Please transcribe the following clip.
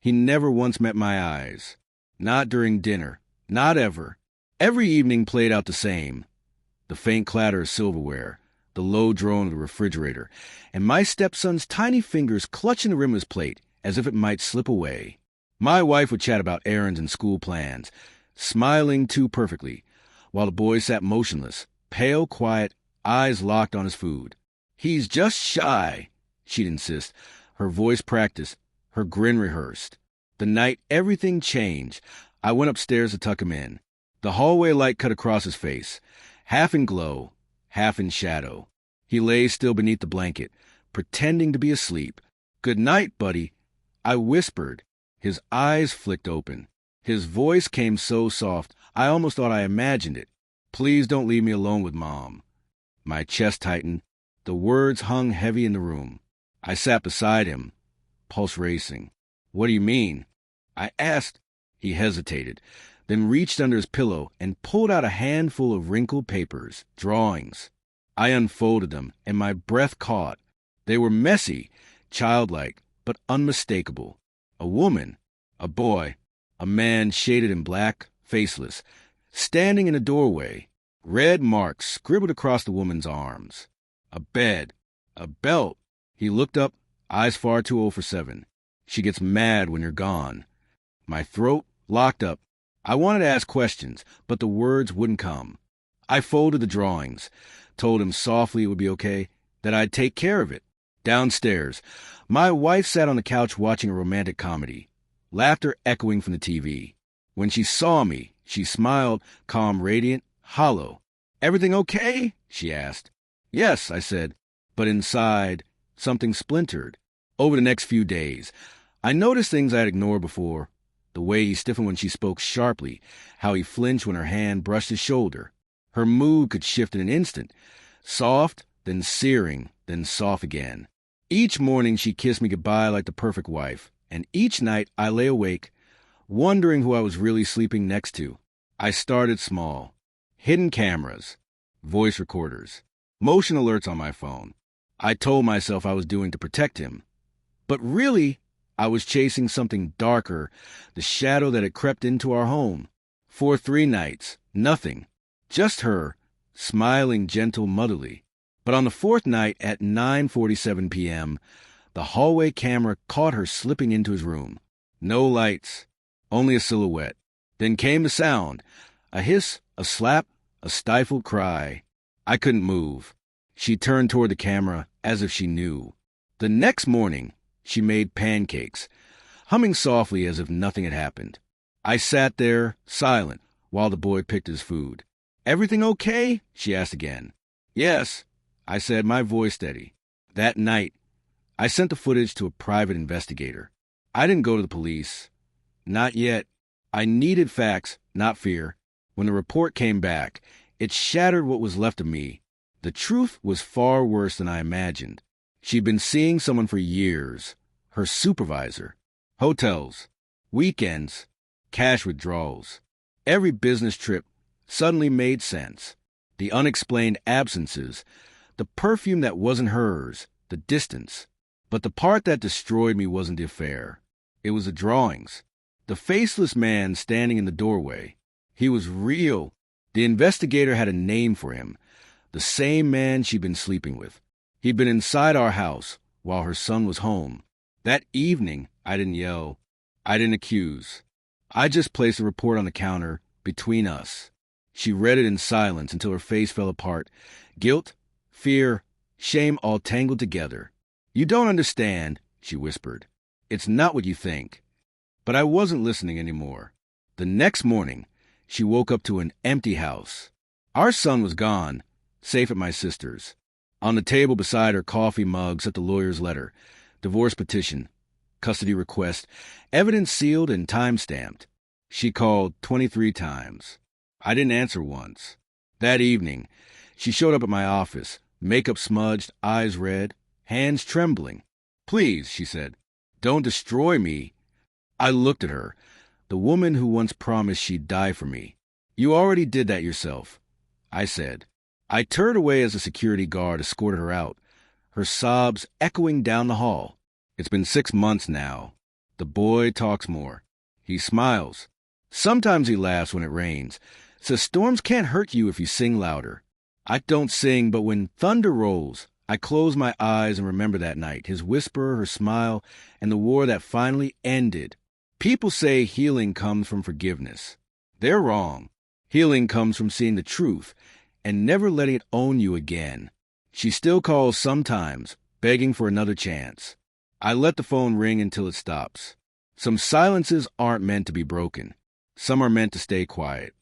He never once met my eyes. Not during dinner. Not ever. Every evening played out the same. The faint clatter of silverware, the low drone of the refrigerator, and my stepson's tiny fingers clutching the rim of his plate as if it might slip away. My wife would chat about errands and school plans, smiling too perfectly, while the boy sat motionless, pale, quiet, eyes locked on his food. "He's just shy," she'd insist, her voice practiced, her grin rehearsed. The night everything changed, I went upstairs to tuck him in. The hallway light cut across his face, half in glow, half in shadow. He lay still beneath the blanket, pretending to be asleep. "Good night, buddy," I whispered. His eyes flicked open. His voice came so soft, I almost thought I imagined it. "Please don't leave me alone with Mom." My chest tightened. The words hung heavy in the room. I sat beside him, pulse racing. "What do you mean?" I asked. He hesitated, then reached under his pillow and pulled out a handful of wrinkled papers, drawings. I unfolded them, and my breath caught. They were messy, childlike, but unmistakable. A woman, a boy, a man shaded in black, faceless, standing in a doorway, red marks scribbled across the woman's arms. A bed, a belt. He looked up, eyes far too old for 7. "She gets mad when you're gone." My throat locked up. I wanted to ask questions, but the words wouldn't come. I folded the drawings, told him softly it would be okay, that I'd take care of it. Downstairs, my wife sat on the couch watching a romantic comedy, laughter echoing from the TV. When she saw me, she smiled, calm, radiant, hollow. "Everything okay?" she asked. "Yes," I said, but inside, something splintered. Over the next few days, I noticed things I had ignored before. The way he stiffened when she spoke sharply, how he flinched when her hand brushed his shoulder. Her mood could shift in an instant. Soft, then searing, then soft again. Each morning she kissed me goodbye like the perfect wife, and each night I lay awake, wondering who I was really sleeping next to. I started small. Hidden cameras, voice recorders, motion alerts on my phone. I told myself I was doing to protect him. But really, I was chasing something darker, the shadow that had crept into our home. For 3 nights, nothing. Just her, smiling gentle motherly. But on the 4th night at 9:47 p.m., the hallway camera caught her slipping into his room. No lights, only a silhouette. Then came the sound, a hiss, a slap, a stifled cry. I couldn't move. She turned toward the camera as if she knew. The next morning, she made pancakes, humming softly as if nothing had happened. I sat there, silent, while the boy picked his food. "Everything okay?" she asked again. "Yes," I said, my voice steady. That night, I sent the footage to a private investigator. I didn't go to the police. Not yet. I needed facts, not fear. When the report came back, it shattered what was left of me. The truth was far worse than I imagined. She'd been seeing someone for years. Her supervisor. Hotels. Weekends. Cash withdrawals. Every business trip suddenly made sense. The unexplained absences. The perfume that wasn't hers. The distance. But the part that destroyed me wasn't the affair. It was the drawings. The faceless man standing in the doorway. He was real. The investigator had a name for him. The same man she'd been sleeping with. He'd been inside our house while her son was home. That evening, I didn't yell. I didn't accuse. I just placed the report on the counter between us. She read it in silence until her face fell apart. Guilt, fear, shame all tangled together. "You don't understand," she whispered. "It's not what you think." But I wasn't listening anymore. The next morning, she woke up to an empty house. Our son was gone, safe at my sister's. On the table beside her coffee mug sat the lawyer's letter, divorce petition, custody request, evidence sealed and time-stamped. She called 23 times. I didn't answer once. That evening, she showed up at my office, makeup smudged, eyes red, hands trembling. "Please," she said, "don't destroy me." I looked at her, the woman who once promised she'd die for me. "You already did that yourself," I said. I turned away as a security guard escorted her out, her sobs echoing down the hall. "It's been 6 months now." The boy talks more. He smiles. Sometimes he laughs when it rains. Says storms can't hurt you if you sing louder. I don't sing, but when thunder rolls, I close my eyes and remember that night, his whisper, her smile, and the war that finally ended. People say healing comes from forgiveness. They're wrong. Healing comes from seeing the truth and never letting it own you again. She still calls sometimes, begging for another chance. I let the phone ring until it stops. Some silences aren't meant to be broken. Some are meant to stay quiet.